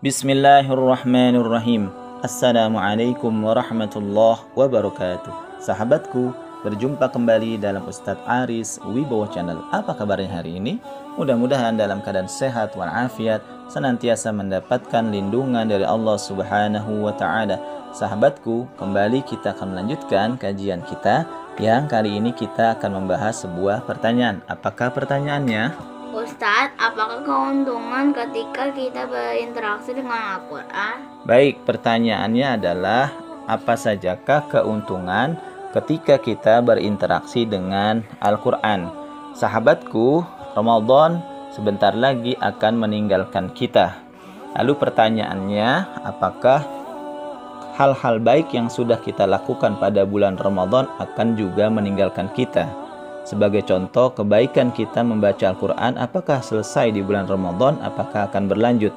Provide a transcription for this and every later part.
Bismillahirrahmanirrahim. Assalamualaikum warahmatullahi wabarakatuh. Sahabatku, berjumpa kembali dalam Ustadz Aris Wibowo Channel. Apa kabarnya hari ini? Mudah-mudahan dalam keadaan sehat walafiat, senantiasa mendapatkan lindungan dari Allah Subhanahu wa Ta'ala. Sahabatku, kembali kita akan melanjutkan kajian kita, yang kali ini kita akan membahas sebuah pertanyaan. Apakah pertanyaannya? Ustadz, apakah keuntungan ketika kita berinteraksi dengan Al-Quran? Baik, pertanyaannya adalah apa sajakah keuntungan ketika kita berinteraksi dengan Al-Quran? Sahabatku, Ramadan sebentar lagi akan meninggalkan kita. Lalu pertanyaannya, apakah hal-hal baik yang sudah kita lakukan pada bulan Ramadan akan juga meninggalkan kita? Sebagai contoh, kebaikan kita membaca Al-Quran apakah selesai di bulan Ramadan, apakah akan berlanjut?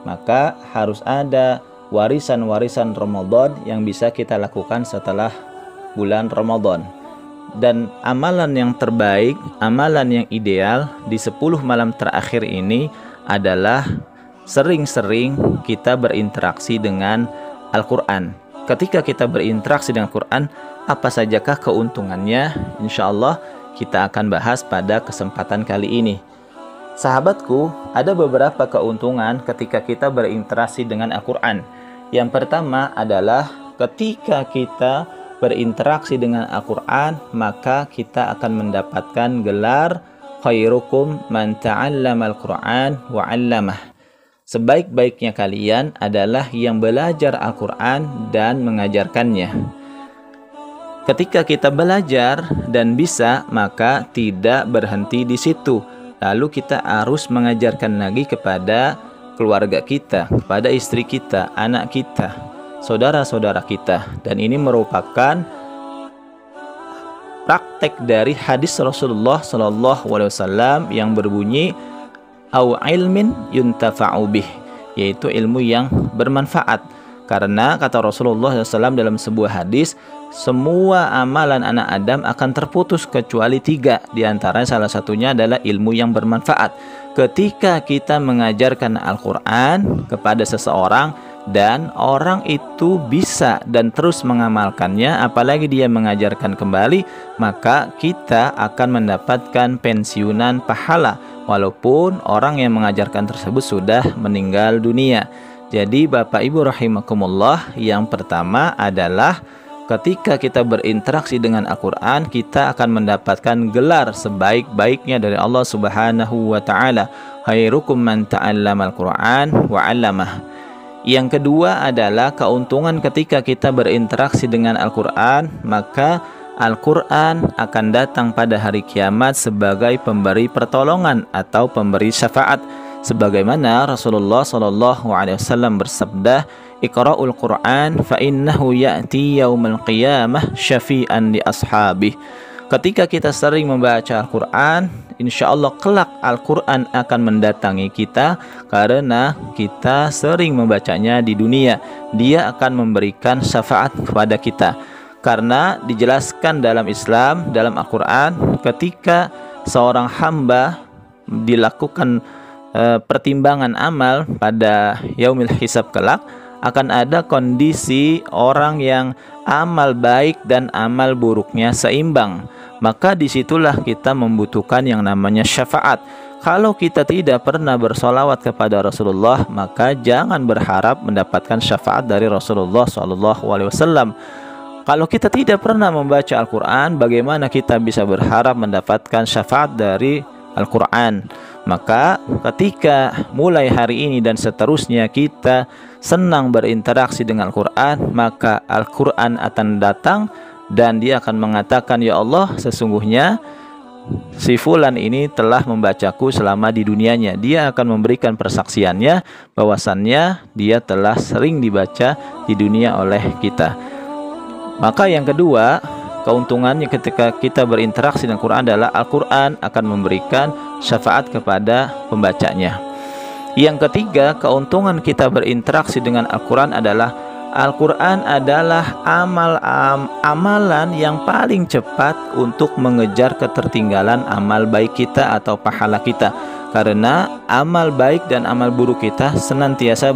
Maka harus ada warisan-warisan Ramadan yang bisa kita lakukan setelah bulan Ramadan. Dan amalan yang terbaik, amalan yang ideal di 10 malam terakhir ini adalah sering-sering kita berinteraksi dengan Al-Quran. Ketika kita berinteraksi dengan Al-Quran, apa sajakah keuntungannya? Insya Allah kita akan bahas pada kesempatan kali ini. Sahabatku, ada beberapa keuntungan ketika kita berinteraksi dengan Al-Quran. Yang pertama adalah ketika kita berinteraksi dengan Al-Quran, maka kita akan mendapatkan gelar khairukum man ta'allama al-Quran wa 'allamah. Sebaik-baiknya kalian adalah yang belajar Al-Quran dan mengajarkannya. Ketika kita belajar dan bisa, maka tidak berhenti di situ. Lalu kita harus mengajarkan lagi kepada keluarga kita, kepada istri kita, anak kita, saudara-saudara kita. Dan ini merupakan praktek dari hadis Rasulullah SAW yang berbunyi au ilmin yuntafa'u bih, yaitu ilmu yang bermanfaat. Karena kata Rasulullah SAW dalam sebuah hadis, semua amalan anak Adam akan terputus kecuali 3. Di antaranya salah satunya adalah ilmu yang bermanfaat. Ketika kita mengajarkan Al-Quran kepada seseorang dan orang itu bisa dan terus mengamalkannya, apalagi dia mengajarkan kembali, maka kita akan mendapatkan pensiunan pahala walaupun orang yang mengajarkan tersebut sudah meninggal dunia. Jadi Bapak Ibu rahimakumullah, yang pertama adalah ketika kita berinteraksi dengan Al-Quran, kita akan mendapatkan gelar sebaik-baiknya dari Allah Subhanahu wa Ta'ala, khairukum man ta'allama al-Quran wa 'allamah. Yang kedua adalah keuntungan ketika kita berinteraksi dengan Al-Quran, maka Al-Quran akan datang pada hari kiamat sebagai pemberi pertolongan atau pemberi syafaat. Sebagaimana Rasulullah SAW bersabda, Iqra'ul Qur'an fa innahu ya'ti yaumal qiyamah syafi'an li ashabih. Ketika kita sering membaca Al-Quran, insya Allah kelak Al-Quran akan mendatangi kita karena kita sering membacanya di dunia. Dia akan memberikan syafaat kepada kita. Karena dijelaskan dalam Islam, dalam Al-Quran, ketika seorang hamba dilakukan pertimbangan amal pada yaumil hisab kelak, akan ada kondisi orang yang amal baik dan amal buruknya seimbang. Maka disitulah kita membutuhkan yang namanya syafaat. Kalau kita tidak pernah bersolawat kepada Rasulullah, maka jangan berharap mendapatkan syafaat dari Rasulullah SAW. Kalau kita tidak pernah membaca Al-Quran, bagaimana kita bisa berharap mendapatkan syafaat dari Al-Quran? Maka ketika mulai hari ini dan seterusnya kita senang berinteraksi dengan Al-Quran, maka Al-Quran akan datang dan dia akan mengatakan, ya Allah, sesungguhnya si fulan ini telah membacaku selama di dunianya. Dia akan memberikan persaksiannya bahwasannya dia telah sering dibaca di dunia oleh kita. Maka yang kedua, keuntungannya ketika kita berinteraksi dengan Al-Quran adalah Al-Quran akan memberikan syafaat kepada pembacanya. Yang ketiga, keuntungan kita berinteraksi dengan Al-Quran adalah Al-Quran adalah amalan yang paling cepat untuk mengejar ketertinggalan amal baik kita atau pahala kita. Karena amal baik dan amal buruk kita senantiasa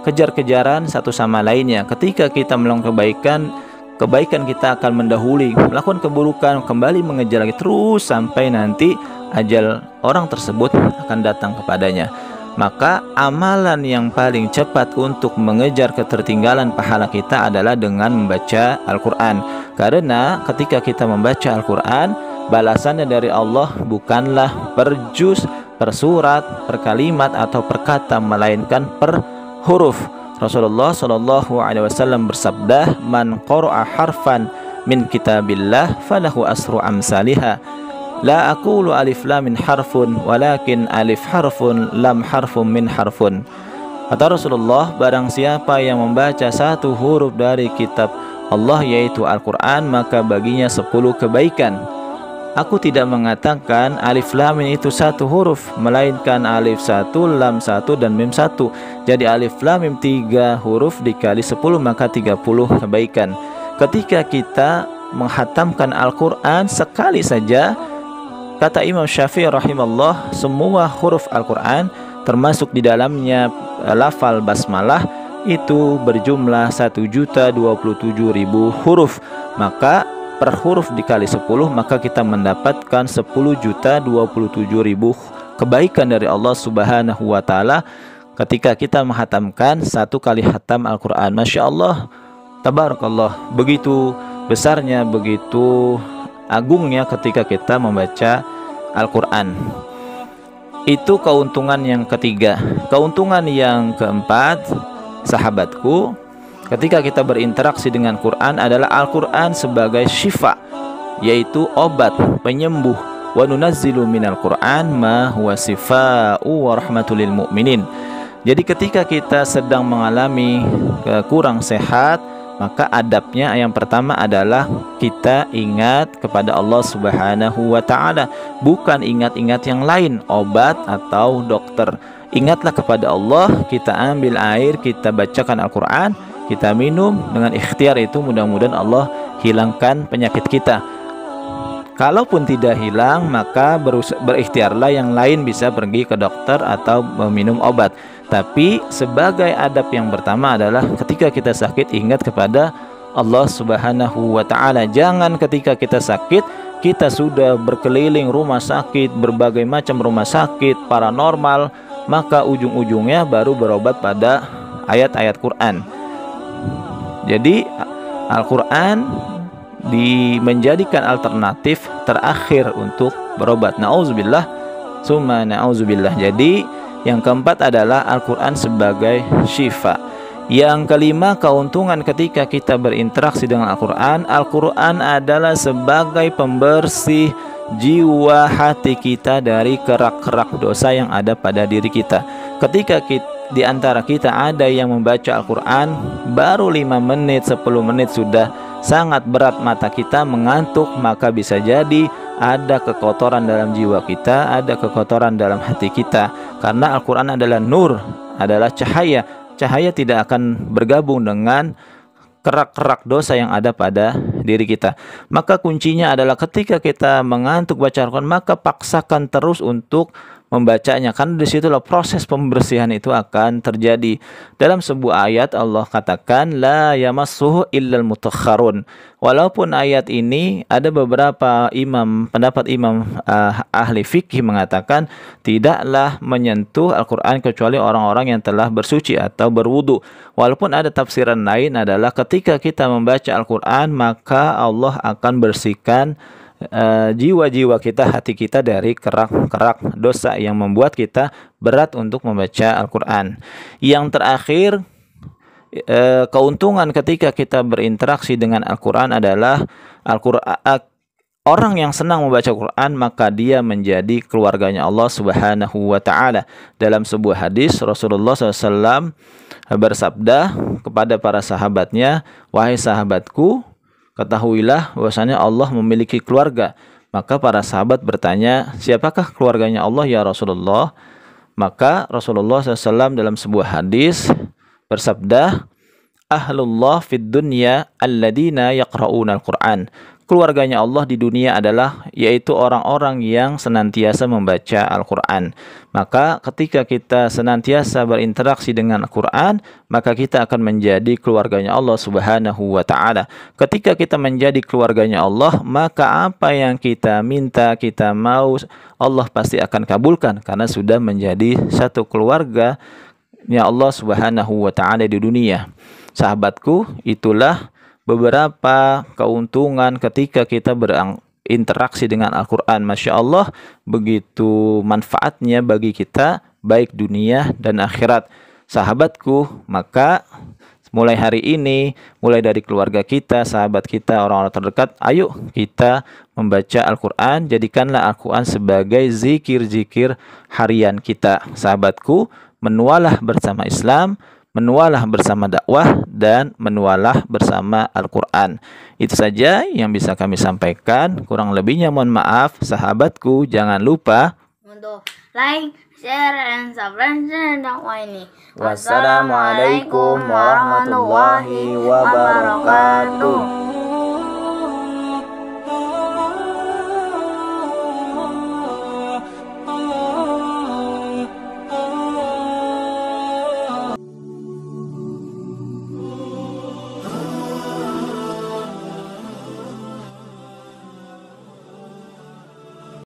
kejar-kejaran satu sama lainnya. Ketika kita melakukan kebaikan kita akan mendahului, melakukan keburukan kembali mengejar lagi, terus sampai nanti ajal orang tersebut akan datang kepadanya. Maka amalan yang paling cepat untuk mengejar ketertinggalan pahala kita adalah dengan membaca Al-Quran. Karena ketika kita membaca Al-Quran, balasannya dari Allah bukanlah per juz, per surat, per kalimat atau per kata, melainkan per huruf. Rasulullah SAW bersabda, "Man qara'a harfan min kitabillah falahu asru amsalihha. La aqulu alif lam min harfun, walakin alif harfun lam harfun min harfun." Kata Rasulullah, barang siapa yang membaca satu huruf dari kitab Allah yaitu Al-Quran, maka baginya 10 kebaikan. Aku tidak mengatakan alif lam mim itu satu huruf, melainkan alif 1, lam 1, dan mim 1. Jadi alif lam mim 3 huruf dikali 10 maka 30 kebaikan. Ketika kita menghatamkan Al-Quran sekali saja, kata Imam Syafi'i rahimahullah, semua huruf Al-Quran termasuk di dalamnya lafal basmalah itu berjumlah 1.027.000 huruf. Maka per huruf dikali 10 maka kita mendapatkan 10.027.000 kebaikan dari Allah Subhanahu wa taala ketika kita menghatamkan satu kali hatam Al-Quran. Masya Allah, tabarakallah, begitu besarnya, begitu agungnya ketika kita membaca Al-Quran. Itu keuntungan yang ketiga. Keuntungan yang keempat, sahabatku, ketika kita berinteraksi dengan Quran adalah Al-Quran sebagai syifa, yaitu obat, penyembuh. Wa nunazzilu minal Quran ma huwa sifa'u wa rahmatul lil mu'minin. Jadi ketika kita sedang mengalami kurang sehat, maka adabnya yang pertama adalah kita ingat kepada Allah Subhanahu wa ta'ala, bukan ingat-ingat yang lain, obat atau dokter. Ingatlah kepada Allah, kita ambil air, kita bacakan Al-Quran, kita minum, dengan ikhtiar itu mudah-mudahan Allah hilangkan penyakit kita. Kalaupun tidak hilang, maka berikhtiarlah yang lain, bisa pergi ke dokter atau meminum obat. Tapi sebagai adab yang pertama adalah ketika kita sakit, ingat kepada Allah Subhanahu wa ta'ala. Jangan ketika kita sakit, kita sudah berkeliling rumah sakit, berbagai macam rumah sakit, paranormal, maka ujung-ujungnya baru berobat pada ayat-ayat Quran. Jadi Al-Quran menjadikan alternatif terakhir untuk berobat. Na'udzubillah, summa na'udzubillah. Jadi yang keempat adalah Al-Quran sebagai syifa. Yang kelima, keuntungan ketika kita berinteraksi dengan Al-Quran. Al-Quran adalah sebagai pembersih jiwa hati kita dari kerak-kerak dosa yang ada pada diri kita. Ketika di antara kita ada yang membaca Al-Quran, baru 5 menit, 10 menit sudah sangat berat mata kita, mengantuk, maka bisa jadi ada kekotoran dalam jiwa kita, ada kekotoran dalam hati kita. Karena Al-Quran adalah nur, adalah cahaya. Cahaya tidak akan bergabung dengan kerak-kerak dosa yang ada pada diri kita. Maka kuncinya adalah ketika kita mengantuk baca Al-Quran, maka paksakan terus untuk membacanya, karena disitulah proses pembersihan itu akan terjadi. Dalam sebuah ayat Allah katakan, la yamassuhu illal mutakharun. Walaupun ayat ini ada beberapa pendapat imam ahli fikih mengatakan tidaklah menyentuh Al-Quran kecuali orang-orang yang telah bersuci atau berwudu. Walaupun ada tafsiran lain adalah ketika kita membaca Al-Quran, maka Allah akan bersihkan jiwa-jiwa kita, hati kita dari kerak-kerak dosa yang membuat kita berat untuk membaca Al-Quran. Yang terakhir, keuntungan ketika kita berinteraksi dengan Al-Quran adalah orang yang senang membaca Quran, maka dia menjadi keluarganya Allah Subhanahu wa ta'ala. Dalam sebuah hadis, Rasulullah SAW bersabda kepada para sahabatnya, wahai sahabatku, ketahuilah bahwasanya Allah memiliki keluarga. Maka para sahabat bertanya, siapakah keluarganya Allah ya Rasulullah? Maka Rasulullah SAW dalam sebuah hadis bersabda, ahlullah fid dunya alladina yaqra'una al-Quran. keluarganya Allah di dunia adalah yaitu orang-orang yang senantiasa membaca Al-Quran. Maka ketika kita senantiasa berinteraksi dengan Al-Quran, maka kita akan menjadi keluarganya Allah Subhanahu wa Ta'ala. Ketika kita menjadi keluarganya Allah, maka apa yang kita minta, kita mau, Allah pasti akan kabulkan karena sudah menjadi satu keluarga ya Allah Subhanahu wa Ta'ala di dunia. Sahabatku, itulah beberapa keuntungan ketika kita berinteraksi dengan Al-Quran. Masya Allah, begitu manfaatnya bagi kita, baik dunia dan akhirat. Sahabatku, maka mulai hari ini, mulai dari keluarga kita, sahabat kita, orang-orang terdekat, ayo kita membaca Al-Quran. Jadikanlah Al-Quran sebagai zikir-zikir harian kita. Sahabatku, menualah bersama Islam, menualah bersama dakwah, dan menualah bersama Al-Quran. Itu saja yang bisa kami sampaikan. Kurang lebihnya mohon maaf. Sahabatku, jangan lupa untuk like, share, dan subscribe channel dakwah ini. Wassalamualaikum warahmatullahi wabarakatuh.